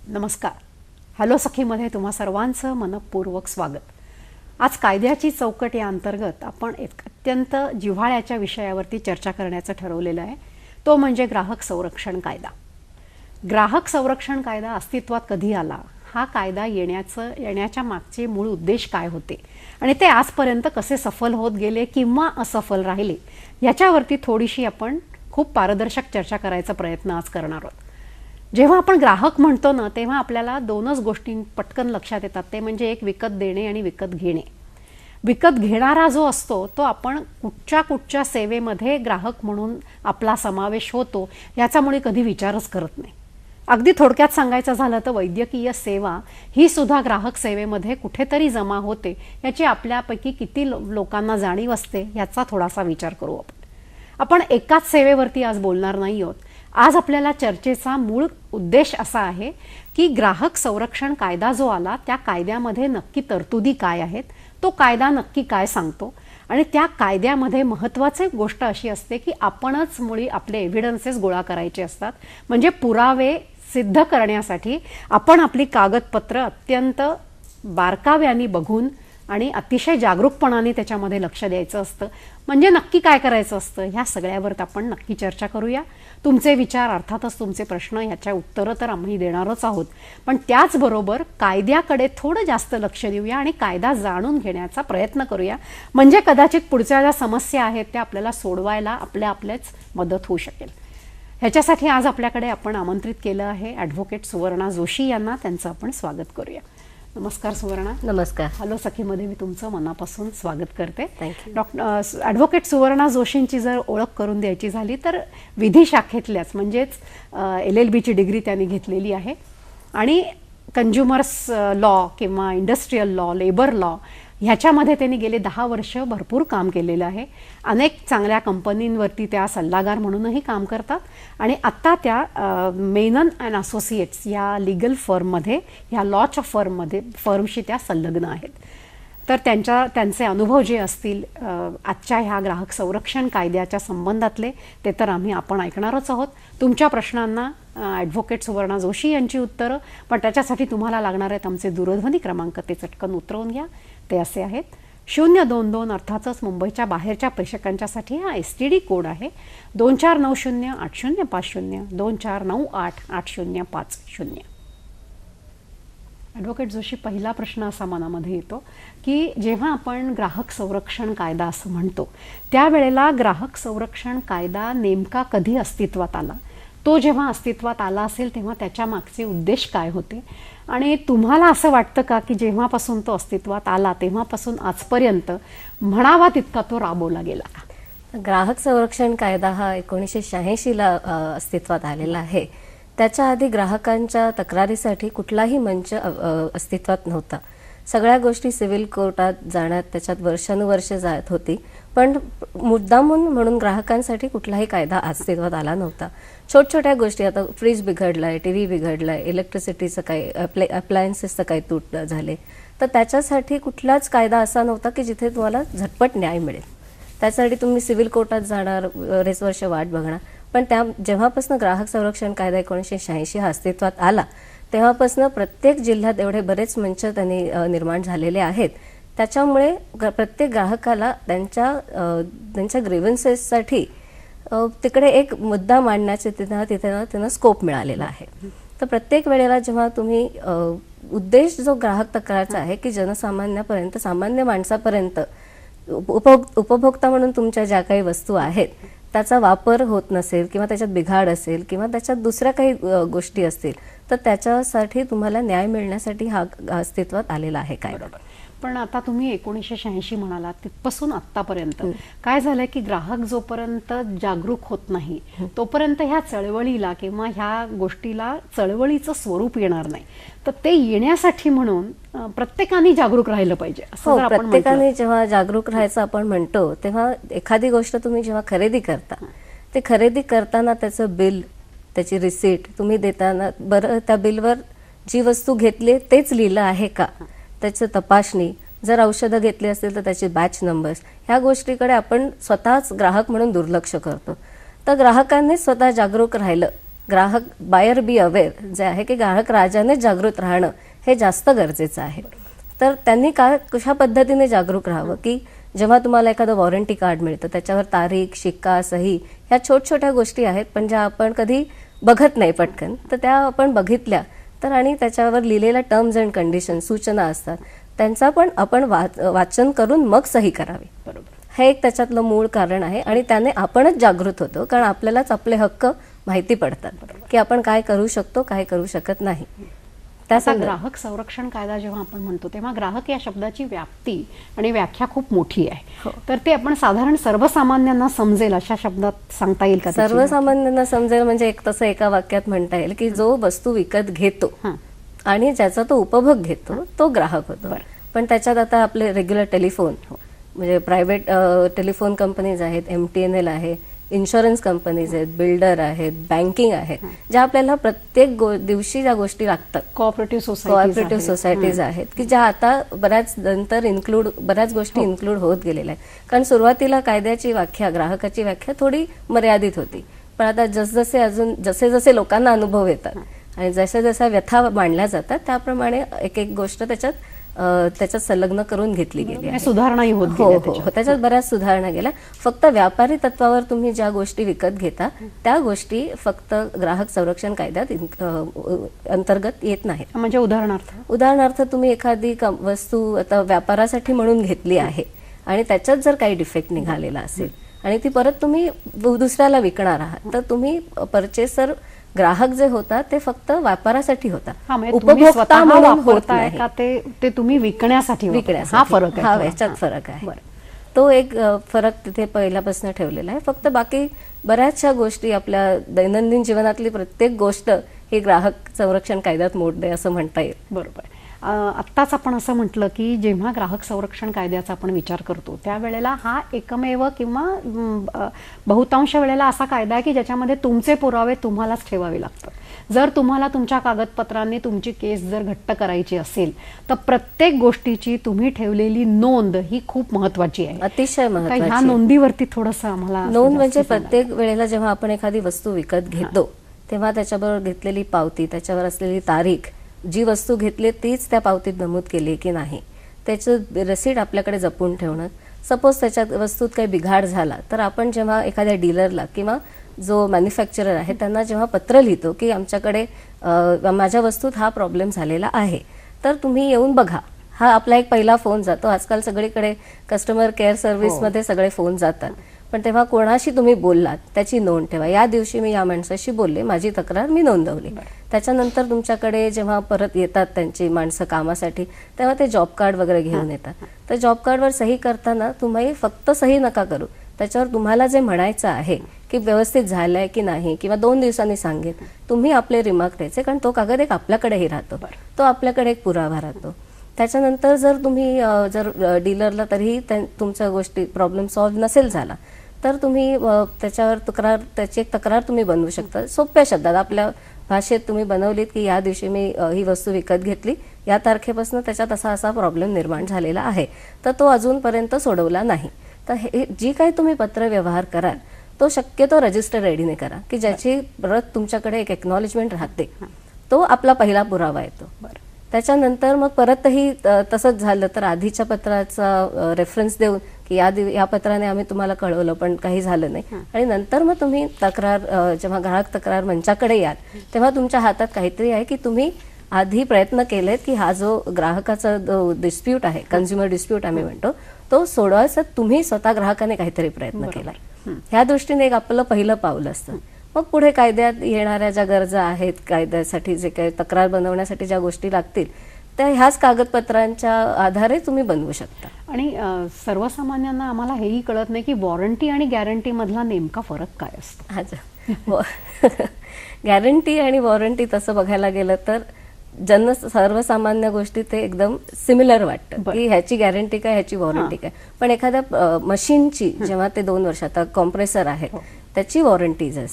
नमस्कार. हॅलो सखीमध्ये तुम्हा सर्वांचं मनपूर्वक स्वागत. आज कायद्याची चौकट या अंतर्गत आपण एक अत्यंत जिव्हाळ्याच्या विषयावरती चर्चा करण्याचं ठरवलेलं आहे. तो म्हणजे ग्राहक संरक्षण कायदा. ग्राहक संरक्षण कायदा अस्तित्वात कधी आला, हा कायदा येण्याच्या मागचे मूळ उद्देश काय होते आणि ते आजपर्यंत कसे सफल होत गेले किंवा असफल राहिले, याच्यावरती थोडीशी आपण खूप पारदर्शक चर्चा करायचा प्रयत्न आज करणार आहोत. जेव्हा आपण ग्राहक म्हणतो ना, तेव्हा आपल्याला दोनच गोष्टी पटकन लक्षात येतात. ते म्हणजे एक विकत देणे आणि विकत घेणे. विकत घेणारा जो असतो तो आपण कुठच्या सेवेमध्ये ग्राहक म्हणून आपला समावेश होतो याचा मुळे कधी विचारच करत नाही. अगदी थोडक्यात सांगायचं झालं तर वैद्यकीय सेवा ही सुद्धा ग्राहक सेवेमध्ये कुठेतरी जमा होते, याची आपल्यापैकी किती लोकांना जाणीव असते याचा थोडासा विचार करू आपण एकाच सेवेवरती आज बोलणार नाही आहोत. आज आपल्याला चर्चेचा मूळ उद्देश असा आहे की ग्राहक संरक्षण कायदा जो आला त्या कायद्यामध्ये नक्की तरतुदी काय आहेत, तो कायदा नक्की काय सांगतो आणि त्या कायद्यामध्ये महत्त्वाची गोष्ट अशी असते की आपणच मुळी आपले एव्हिडन्सेस गोळा करायचे असतात. म्हणजे पुरावे सिद्ध करण्यासाठी आपण आपली कागदपत्र अत्यंत बारकाव्याने बघून आणि अतिशय जागरूकपणाने त्याच्यामध्ये लक्ष द्यायचं असतं. म्हणजे नक्की काय करायचं असतं ह्या सगळ्यावर आपण नक्की चर्चा करूया. तुमचे विचार, अर्थातच तुमचे प्रश्न, ह्याच्या उत्तरं तर आम्ही देणारच आहोत, पण त्याचबरोबर कायद्याकडे थोडं जास्त लक्ष देऊया आणि कायदा जाणून घेण्याचा प्रयत्न करूया. म्हणजे कदाचित पुढच्या ज्या समस्या आहेत त्या आपल्याला सोडवायला आपल्याच मदत होऊ शकेल. ह्याच्यासाठी आज आपल्याकडे आपण आमंत्रित केलं आहे ॲडव्होकेट सुवर्णा जोशी यांना. त्यांचं आपण स्वागत करूया. नमस्कार सुवर्णा. नमस्कार. हॅलो सखीमध्ये मी तुमचं मनापासून स्वागत करते. थँक्यू. ॲडव्होकेट सुवर्णा जोशींची जर ओळख करून द्यायची झाली तर विधी शाखेतल्याच म्हणजेच LLBची डिग्री त्यांनी घेतलेली आहे आणि कंझ्युमर्स लॉ किंवा इंडस्ट्रीयल लॉ, लेबर लॉ ह्याच्यामध्ये त्यांनी गेले 10 वर्ष भरपूर काम केलेलं आहे. अनेक चांगल्या कंपनींवरती त्या सल्लागार म्हणूनही काम करतात आणि आत्ता त्या मेनन अँड असोसिएट्स या लिगल फर्ममध्ये, ह्या लॉच्या फर्मशी त्या संलग्न आहेत. तर त्यांचे अनुभव जे असतील आजच्या ह्या ग्राहक संरक्षण कायद्याच्या संबंधातले ते तर आपण ऐकणारच आहोत. तुमच्या प्रश्नांना ॲडव्होकेट सुवर्णा जोशी यांची उत्तरं, पण त्याच्यासाठी तुम्हाला लागणार आहेत आमचे दूरध्वनी क्रमांक. ते चटकन उतरवून घ्या. ते असे आहेत 022, अर्थातच मुंबईच्या बाहेरच्या प्रेक्षकांच्यासाठी हा STD कोड आहे 24908050 24988050. ॲडव्होकेट जोशी, पहिला प्रश्न असा मनामध्ये येतो की जेव्हा आपण ग्राहक संरक्षण कायदा असं म्हणतो त्यावेळेला ग्राहक संरक्षण कायदा नेमका कधी अस्तित्वात आला, तो जेव्हा अस्तित्वात आला असेल तेव्हा त्याच्या मागचे उद्देश काय होते आणि तुम्हाला असं वाटतं का की जेव्हापासून तो अस्तित्वात आला तेव्हापासून आजपर्यंत म्हणावा तितका तो राबवला गेला का? ग्राहक संरक्षण कायदा हा 1986ला अस्तित्वात आलेला आहे. त्याच्या आधी ग्राहकांच्या तक्रारीसाठी कुठलाही मंच अस्तित्वात नव्हता. सगळ्या गोष्टी सिव्हिल कोर्टात जाण्यात त्याच्यात वर्षानुवर्ष जात होती, पण मुद्दामून म्हणून ग्राहकांसाठी कुठलाही कायदा अस्तित्वात आला नव्हता. छोट्या गोष्टी, आता फ्रीज बिघडलाय, TV बिघडलाय, इलेक्ट्रिसिटीचं काही अप्लायन्सेसचं काही तूट झाले, तर त्याच्यासाठी कुठलाच कायदा असा नव्हता की जिथे तुम्हाला झटपट न्याय मिळेल. त्यासाठी तुम्ही सिव्हिल कोर्टात जाणार, बरेच वर्ष वाट बघणार. पण जेव्हापासून ग्राहक संरक्षण कायदा 1986 हा अस्तित्वात आला तेव्हापासून प्रत्येक जिल्ह्यात एवढे बरेच मंच त्यांनी निर्माण झालेले आहेत. त्याच्यामुळे प्रत्येक ग्राहकाला त्यांच्या ग्रीव्हन्सेससाठी तिकडे एक मुद्दा मांडण्याचे त्यांना स्कोप मिळालेला आहे. तर प्रत्येक वेळेला जेव्हा तुम्ही उद्देश जो ग्राहक तक्रारचा आहे की जनसामान्यापर्यंत, सामान्य माणसापर्यंत उपभोक्ता म्हणून तुमच्या ज्या काही वस्तू आहेत त्याचा वापर होत नसेल किंवा त्याच्यात बिघाड असेल किंवा त्याच्यात दुसऱ्या काही गोष्टी असतील, तर त्याच्यासाठी तुम्हाला न्याय मिळण्यासाठी हा अस्तित्वात आलेला आहे कायदा. पण आता तुम्ही 1986 म्हणालात, तिथपासून आत्तापर्यंत काय झालंय की ग्राहक जोपर्यंत जागरूक होत नाही तोपर्यंत ह्या चळवळीला किंवा ह्या गोष्टीला चळवळीचं स्वरूप येणार नाही. तर ते येण्यासाठी म्हणून प्रत्येकाने जागरूक राहिलं पाहिजे असं जर आपण प्रत्येकाने जेव्हा जागरूक राहायचं आपण म्हणतो तेव्हा एखादी गोष्ट तुम्ही जेव्हा खरेदी करता, ते खरेदी करताना त्याचं बिल, त्याची रिसीट तुम्ही देताना, बरं त्या बिलवर जी वस्तू घेतली तेच लिहिलं आहे का, त्याची तपासणी, जर औषधं घेतली असतील तर त्याचे बॅच नंबर्स, ह्या गोष्टीकडे आपण स्वतःच ग्राहक म्हणून दुर्लक्ष करतो. तर ग्राहकांनी स्वतः जागरूक राहिलं, ग्राहक बायर बी अवेअर जे आहे की ग्राहक राजाने जागृत राहणं हे जास्त गरजेचं आहे. तर त्यांनी कशा पद्धतीने जागरूक राहावं की जेव्हा तुम्हाला एखादं वॉरंटी कार्ड मिळतं त्याच्यावर तारीख, शिक्का, सही ह्या छोट्या गोष्टी आहेत पण ज्या आपण कधी बघत नाही पटकन, तर त्या आपण बघितल्या तर आणि त्याच्यावर लिहिलेल्या टर्म्स अँड कंडिशन सूचना असतात त्यांचा पण आपण वाचन करून मग सही करावी. बरोबर. हे एक त्याच्यातलं मूळ कारण आहे आणि त्याने आपणच जागृत होतो कारण आपल्यालाच आपले हक्क माहिती पडतात की आपण काय करू शकतो, काय करू शकत नाही. त्याचा ग्राहक संरक्षण कायदा जेव्हा आपण म्हणतो तेव्हा ग्राहक या शब्दाची व्याप्ती आणि व्याख्या खूप मोठी आहे. तर ते आपण साधारण सर्वसामान्यांना समजेल अशा शब्दात सांगता येईल का? सर्वसामान्यांना समजेल म्हणजे एक तसं एका वाक्यात म्हणता येईल की जो वस्तू विकत घेतो आणि ज्याचा तो उपभोग घेतो तो ग्राहक होतो. पण त्याच्यात आता आपले रेग्युलर टेलिफोन म्हणजे प्रायव्हेट टेलिफोन कंपनीज आहेत, MTNL आहे, इन्शुरन्स कंपनीज आहेत, बिल्डर आहेत, बँकिंग आहेत, ज्या आपल्याला प्रत्येक दिवशी ज्या गोष्टी लागतात. कोऑपरेटिव्ह सोसायटीज आहेत की ज्या आता बऱ्याच नंतर बऱ्याच गोष्टी इन्क्लूड होत गेलेल्या आहेत. कारण सुरुवातीला कायद्याची व्याख्या, ग्राहकाची व्याख्या थोडी मर्यादित होती, पण आता जसे लोकांना अनुभव येतात आणि जशा व्यथा मांडल्या जातात त्याप्रमाणे एक गोष्ट त्याच्यात संलग्न करून घेतली गेली आहे. सुधारणाही होत हो, त्याच्यात बऱ्याच सुधारणा गेल्या. फक्त व्यापारी तत्वावर तुम्ही ज्या गोष्टी विकत घेता त्या गोष्टी फक्त ग्राहक संरक्षण कायद्यात अंतर्गत येत नाहीत. म्हणजे उदाहरणार्थ तुम्ही एखादी वस्तू आता व्यापारासाठी म्हणून घेतली आहे आणि त्याच्यात जर काही डिफेक्ट निघालेला असेल आणि ती परत तुम्ही दुसऱ्याला विकणार आहात तर तुम्ही परचेसर ग्राहक जे होता ते फक्त व्यापारासाठी होता, उपभोक्ता म्हणून होत नाही का ते तुम्ही विकण्यासाठी. हा फरक आहे, हा याच्यात फरक आहे. तो एक फरक तिथे पहिल्यापासून ठेवलेला आहे. फक्त बाकी बऱ्याचशा गोष्टी आपल्या दैनंदिन जीवनातली प्रत्येक गोष्ट ही ग्राहक संरक्षण कायद्यात मोडते असं म्हणता येईल. बरोबर. आत्ताच आपण असं म्हटलं की जेव्हा ग्राहक संरक्षण कायद्याचा आपण विचार करतो त्यावेळेला हा एकमेव किंवा बहुतांश वेळेला असा कायदा आहे की ज्याच्यामध्ये तुमचे पुरावे तुम्हालाच ठेवावे लागतात. जर तुम्हाला तुमच्या कागदपत्रांनी तुमची केस जर घट्ट करायची असेल तर प्रत्येक गोष्टीची तुम्ही ठेवलेली नोंद ही खूप महत्वाची आहे, अतिशय महत्वाची. ह्या नोंदीवरती थोडंसं आम्हाला. नोंद म्हणजे प्रत्येक वेळेला जेव्हा आपण एखादी वस्तू विकत घेतो तेव्हा त्याच्याबरोबर घेतलेली पावती, त्याच्यावर असलेली तारीख, जी वस्तू घेतली तीच त्या पावतीत नमूद केली की नाही त्याचं रेसिट आपल्याकडे जपून ठेवणं. सपोज त्याच्यात वस्तूत काही बिघाड झाला तर आपण जेव्हा एखाद्या डीलरला किंवा जो मॅन्युफॅक्चरर आहे त्यांना जेव्हा पत्र लिहितो की आमच्याकडे माझ्या वस्तूत हा प्रॉब्लेम झालेला आहे तर तुम्ही येऊन बघा, हा आपला एक पहिला फोन जातो. आजकाल सगळीकडे कस्टमर केअर सर्व्हिसमध्ये सगळे फोन जातात, पण तेव्हा कोणाशी तुम्ही बोललात त्याची नोंद ठेवा. या दिवशी मी या माणसाशी बोलले, माझी तक्रार मी नोंदवली. त्याच्यानंतर तुमच्याकडे जेव्हा परत येतात त्यांची माणसं कामासाठी तेव्हा ते जॉब कार्ड वगैरे घेऊन येतात. तर जॉब कार्डवर सही करताना तुम्ही फक्त सही नका करू, त्याच्यावर तुम्हाला जे म्हणायचं आहे की व्यवस्थित झालंय की नाही किंवा 2 दिवसांनी सांगेल तुम्ही आपले रिमार्क द्यायचे, कारण तो कागद एक आपल्याकडेही राहतो, तो आपल्याकडे एक पुरावा राहतो. त्याच्यानंतर जर तुम्ही डीलरला तरीही तुमच्या गोष्टी प्रॉब्लेम सॉल्व्ह नसेल झाला तर तुम्ही त्याच्यावर त्याची एक तक्रार तुम्ही बनवू शकता. सोप्या शब्दात आपल्या भाषेत तुम्ही बनवलीत की या दिवशी मी ही वस्तू विकत घेतली, या तारखेपासून त्याच्यात असा प्रॉब्लेम निर्माण झालेला आहे तर तो अजूनपर्यंत सोडवला नाही. तर हे जी काही तुम्ही पत्र व्यवहार कराल तो शक्यतो रजिस्टर आयडीने करा की ज्याची परत तुमच्याकडे एक एक्नॉलेजमेंट राहते, तो आपला पहिला पुरावा येतो. त्याच्यानंतर मग परतही तसंच झालं तर आधीच्या पत्राचा रेफरन्स देऊन की या पत्राने आम्ही तुम्हाला कळवलं पण काही झालं नाही, आणि नंतर मग तुम्ही जेव्हा ग्राहक तक्रार मंचाकडे याल तेव्हा तुमच्या हातात काहीतरी आहे की तुम्ही आधी प्रयत्न केलेत की हा जो ग्राहकाचा जो डिस्प्यूट आहे, कन्झ्युमर डिस्प्यूट आम्ही म्हणतो, तो सोडवायचा तुम्ही स्वतः ग्राहकाने काहीतरी प्रयत्न केला. ह्या दृष्टीने एक आपलं पहिलं पाऊल असतं. मग पुढे कायद्यात येणाऱ्या ज्या गरजा आहेत, कायद्यासाठी जे काही तक्रार बनवण्यासाठी ज्या गोष्टी लागतील त्या ह्याच कागदपत्रांच्या आधारे तुम्ही बनवू शकता. आणि सर्वसामान्यांना आम्हाला हेही कळत नाही की वॉरंटी आणि गॅरंटी मधला नेमका फरक काय असतो. गॅरंटी आणि वॉरंटी तसं बघायला गेलं तर सर्वसामान्य गोष्टी ते एकदम सिमिलर वाटतं की ह्याची गॅरंटी काय, ह्याची वॉरंटी काय. पण एखाद्या मशीनची जेव्हा ते 2 वर्ष, आता कॉम्प्रेसर आहे त्याची वॉरंटीज असते,